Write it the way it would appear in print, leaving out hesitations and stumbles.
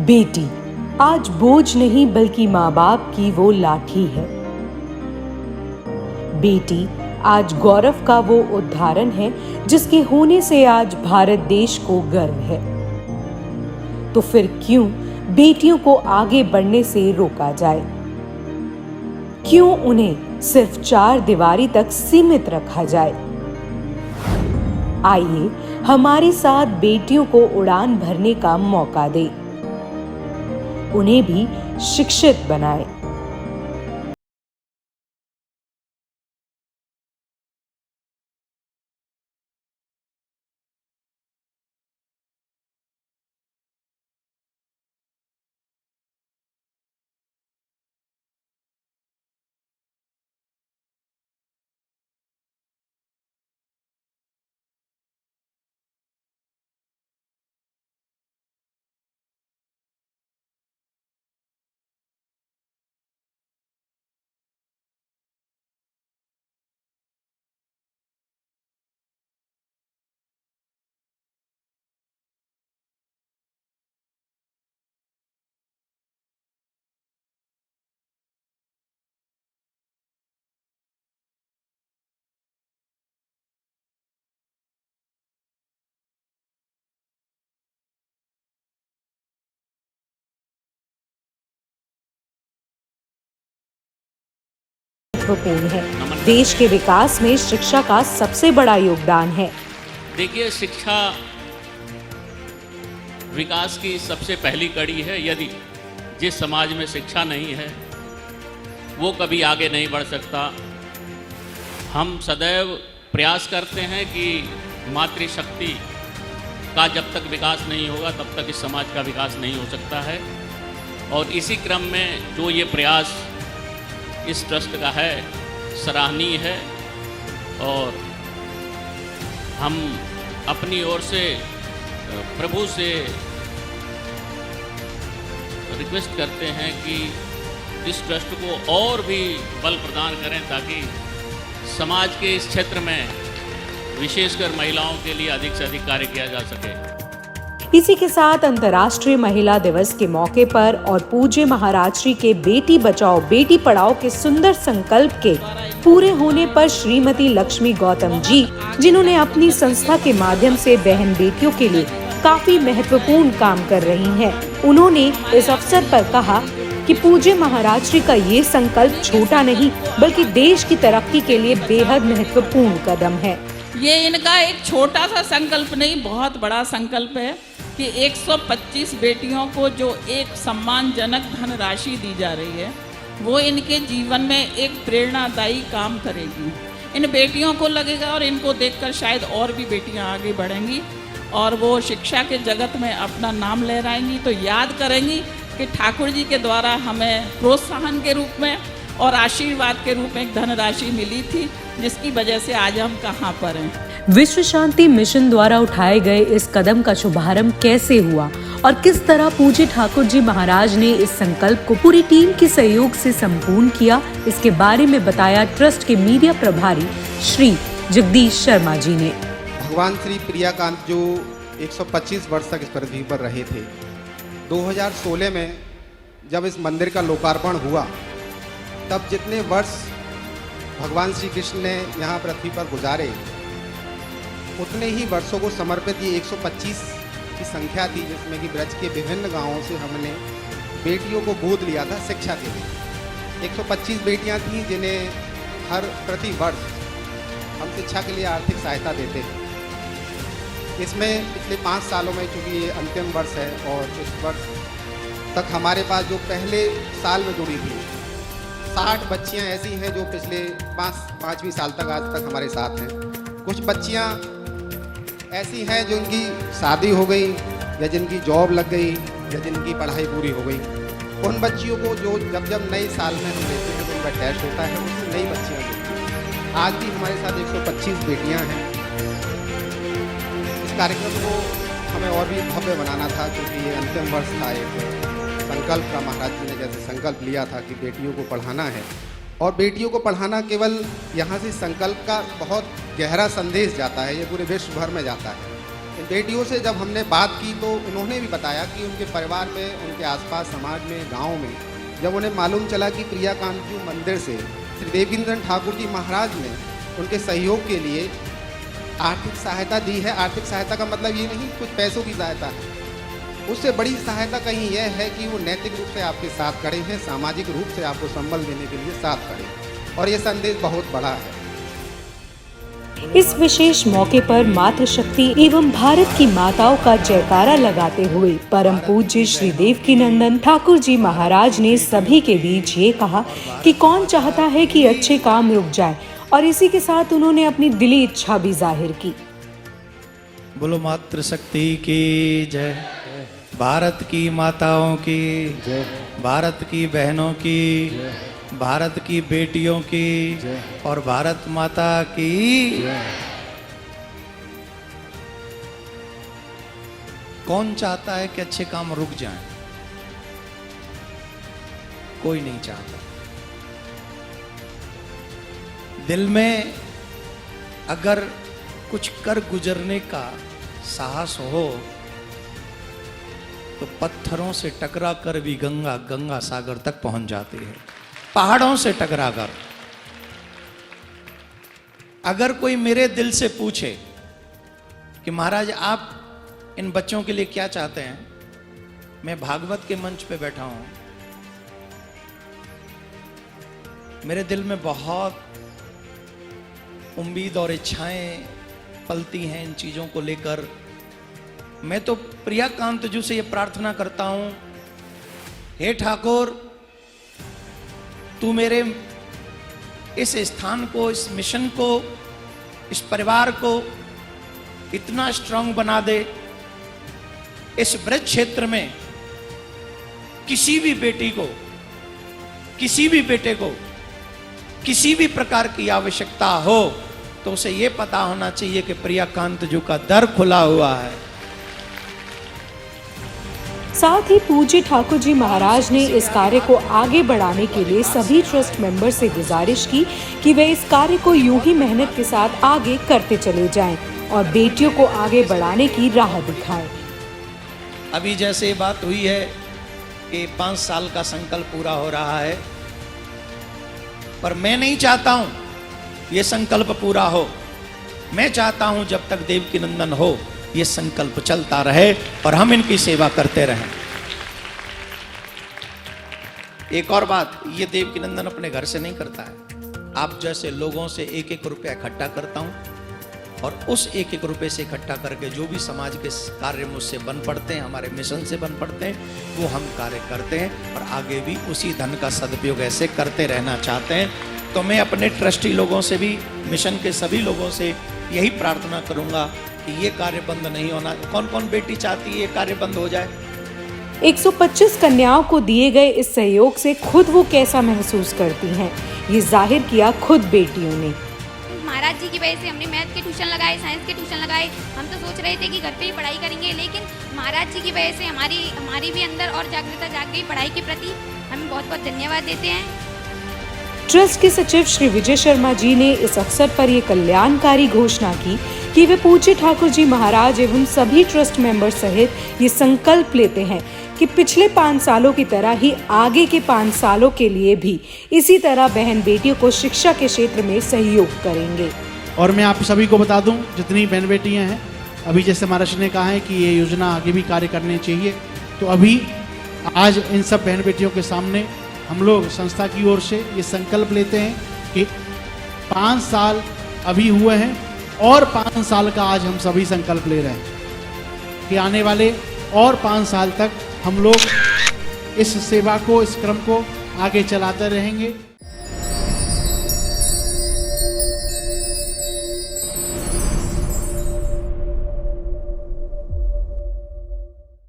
बेटी आज बोझ नहीं बल्कि माँ बाप की वो लाठी है। बेटी आज गौरव का वो उदाहरण है जिसके होने से आज भारत देश को गर्व है। तो फिर क्यों बेटियों को आगे बढ़ने से रोका जाए? क्यों उन्हें सिर्फ 4 दीवारी तक सीमित रखा जाए? आइए हमारे साथ बेटियों को उड़ान भरने का मौका दें, उन्हें भी शिक्षित बनाएं। महत्वपूर्ण है। देश के विकास में शिक्षा का सबसे बड़ा योगदान है। देखिए, शिक्षा विकास की सबसे पहली कड़ी है। यदि जिस समाज में शिक्षा नहीं है वो कभी आगे नहीं बढ़ सकता। हम सदैव प्रयास करते हैं कि मातृशक्ति का जब तक विकास नहीं होगा तब तक इस समाज का विकास नहीं हो सकता है। और इसी क्रम में जो ये प्रयास इस ट्रस्ट का है, सराहनीय है। और हम अपनी ओर से प्रभु से रिक्वेस्ट करते हैं कि इस ट्रस्ट को और भी बल प्रदान करें ताकि समाज के इस क्षेत्र में विशेषकर महिलाओं के लिए अधिक से अधिक कार्य किया जा सके। इसी के साथ अंतर्राष्ट्रीय महिला दिवस के मौके पर और पूज्य महाराज श्री के बेटी बचाओ बेटी पढ़ाओ के सुंदर संकल्प के पूरे होने पर श्रीमती लक्ष्मी गौतम जी, जिन्होंने अपनी संस्था के माध्यम से बहन बेटियों के लिए काफी महत्वपूर्ण काम कर रही हैं, उन्होंने इस अवसर पर कहा कि पूज्य महाराज श्री का ये संकल्प छोटा नहीं बल्कि देश की तरक्की के लिए बेहद महत्वपूर्ण कदम है। ये इनका एक छोटा सा संकल्प नहीं, बहुत बड़ा संकल्प है कि 125 बेटियों को जो एक सम्मानजनक धनराशि दी जा रही है वो इनके जीवन में एक प्रेरणादायी काम करेगी। इन बेटियों को लगेगा और इनको देखकर शायद और भी बेटियां आगे बढ़ेंगी और वो शिक्षा के जगत में अपना नाम लहराएंगी। तो याद करेंगी कि ठाकुर जी के द्वारा हमें प्रोत्साहन के रूप में और आशीर्वाद के रूप में एक धनराशि मिली थी, जिसकी वजह से आज हम कहाँ पर हैं। विश्व शांति मिशन द्वारा उठाए गए इस कदम का शुभारंभ कैसे हुआ और किस तरह पूज्य ठाकुर जी महाराज ने इस संकल्प को पूरी टीम के सहयोग से संपूर्ण किया, इसके बारे में बताया ट्रस्ट के मीडिया प्रभारी श्री जगदीश शर्मा जी ने। भगवान श्री प्रियाकांत जो 125 वर्ष तक इस पृथ्वी पर रहे थे, 2016 में जब इस मंदिर का लोकार्पण हुआ तब जितने वर्ष भगवान श्री कृष्ण ने यहाँ पृथ्वी पर गुजारे उतने ही वर्षों को समर्पित ये 125 की संख्या थी, जिसमें कि ब्रज के विभिन्न गांवों से हमने बेटियों को गोद लिया था शिक्षा के लिए। 125 बेटियां थीं जिन्हें हर प्रति वर्ष हम शिक्षा के लिए आर्थिक सहायता देते हैं। इसमें पिछले 5 सालों में चूँकि ये अंतिम वर्ष है और इस वर्ष तक हमारे पास जो पहले साल में जुड़ी थी 60 बच्चियाँ ऐसी हैं जो पिछले 5वीं साल तक आज तक हमारे साथ हैं। कुछ बच्चियाँ ऐसी हैं जिनकी शादी हो गई या जिनकी जॉब लग गई या जिनकी पढ़ाई पूरी हो गई। उन बच्चियों को जो जब नए साल में हम लेते हैं तो उनका टेस्ट होता है, उसमें नई बच्चियाँ होती हैं। आज भी हमारे साथ 125 बेटियाँ हैं। इस कार्यक्रम को हमें और भी भव्य बनाना था क्योंकि ये अंतिम वर्ष था एक संकल्प का। महाराज जी ने जैसे संकल्प लिया था कि बेटियों को पढ़ाना है और बेटियों को पढ़ाना केवल यहाँ से संकल्प का बहुत गहरा संदेश जाता है, ये पूरे विश्व भर में जाता है। बेटियों से जब हमने बात की तो उन्होंने भी बताया कि उनके परिवार में, उनके आसपास समाज में, गांव में जब उन्हें मालूम चला कि प्रिया कांतजू मंदिर से श्री देवकीनंदन ठाकुर जी महाराज ने उनके सहयोग के लिए आर्थिक सहायता दी है। आर्थिक सहायता का मतलब ये नहीं कुछ पैसों की सहायता है, उससे बड़ी सहायता कहीं यह है कि वो नैतिक रूप से आपके साथ खड़े हैं, सामाजिक रूप से आपको संबल देने के लिए साथ खड़े हैं, और ये संदेश बहुत बड़ा है। इस विशेष मौके पर मातृशक्ति एवं भारत की माताओं का जयकारा लगाते हुए परम पूज्य श्री देवकीनंदन ठाकुर जी महाराज ने सभी के बीच ये कहा कि कौन चाहता है कि अच्छे काम रुक जाए, और इसी के साथ उन्होंने अपनी दिली इच्छा भी जाहिर की। बोलो मातृशक्ति की जय, भारत की माताओं की जय, भारत की बहनों की, भारत की बेटियों की और भारत माता की। कौन चाहता है कि अच्छे काम रुक जाएं? कोई नहीं चाहता। दिल में अगर कुछ कर गुजरने का साहस हो तो पत्थरों से टकरा कर भी गंगा सागर तक पहुंच जाती है, पहाड़ों से टकरा कर। अगर कोई मेरे दिल से पूछे कि महाराज आप इन बच्चों के लिए क्या चाहते हैं, मैं भागवत के मंच पे बैठा हूं, मेरे दिल में बहुत उम्मीद और इच्छाएं पलती हैं इन चीजों को लेकर। मैं तो प्रिया कांतजू से ये प्रार्थना करता हूं, हे ठाकुर तू मेरे इस स्थान को, इस मिशन को, इस परिवार को इतना स्ट्रांग बना दे, इस ब्रज क्षेत्र में किसी भी बेटी को, किसी भी बेटे को किसी भी प्रकार की आवश्यकता हो तो उसे यह पता होना चाहिए कि प्रिया कांतजू का दर खुला हुआ है। साथ ही पूज्य ठाकुर जी महाराज ने इस कार्य को आगे बढ़ाने के लिए सभी ट्रस्ट मेंबर से गुजारिश की कि वे इस कार्य को यूं ही मेहनत के साथ आगे करते चले जाएं और बेटियों को आगे बढ़ाने की राह दिखाएं। अभी जैसे बात हुई है कि 5 साल का संकल्प पूरा हो रहा है, पर मैं नहीं चाहता हूं ये संकल्प पूरा हो। मैं चाहता हूं जब तक देवकीनंदन हो ये संकल्प चलता रहे और हम इनकी सेवा करते रहें। एक और बात, ये देवकीनंदन अपने घर से नहीं करता है, आप जैसे लोगों से 1-1 रुपया इकट्ठा करता हूं और उस 1-1 रुपये से इकट्ठा करके जो भी समाज के कार्य मुझसे बन पड़ते हैं, हमारे मिशन से बन पड़ते हैं, वो हम कार्य करते हैं और आगे भी उसी धन का सदुपयोग ऐसे करते रहना चाहते हैं। तो मैं अपने ट्रस्टी लोगों से भी, मिशन के सभी लोगों से यही प्रार्थना करूंगा कि ये कार्य बंद नहीं होना। कौन कौन बेटी चाहती है ये कार्य बंद हो जाए? 125 कन्याओं को दिए गए इस सहयोग से खुद वो कैसा महसूस करती हैं, ये जाहिर किया खुद बेटियों ने। महाराज जी की वजह से हमने मैथ के ट्यूशन लगाए, साइंस के ट्यूशन लगाए। हम तो सोच रहे थे कि घर पे ही पढ़ाई करेंगे, लेकिन महाराज जी की वजह से हमारी भी अंदर और जागरूकता जाग गई पढ़ाई के प्रति। हमें बहुत बहुत धन्यवाद देते हैं। ट्रस्ट के सचिव श्री विजय शर्मा जी ने इस अवसर पर ये कल्याणकारी घोषणा की कि वे पूज्य ठाकुर जी महाराज एवं सभी ट्रस्ट मेंबर सहित ये संकल्प लेते हैं कि पिछले 5 सालों की तरह ही आगे के 5 सालों के लिए भी इसी तरह बहन बेटियों को शिक्षा के क्षेत्र में सहयोग करेंगे। और मैं आप सभी को बता दूं, जितनी बहन बेटियां हैं, अभी जैसे महाराज ने कहा है कि ये योजना आगे भी कार्य करनी चाहिए, तो अभी आज इन सब बहन बेटियों के सामने हम लोग संस्था की ओर से ये संकल्प लेते हैं कि 5 साल अभी हुए हैं और 5 साल का आज हम सभी संकल्प ले रहे हैं कि आने वाले और 5 साल तक हम लोग इस सेवा को, इस क्रम को आगे चलाते रहेंगे।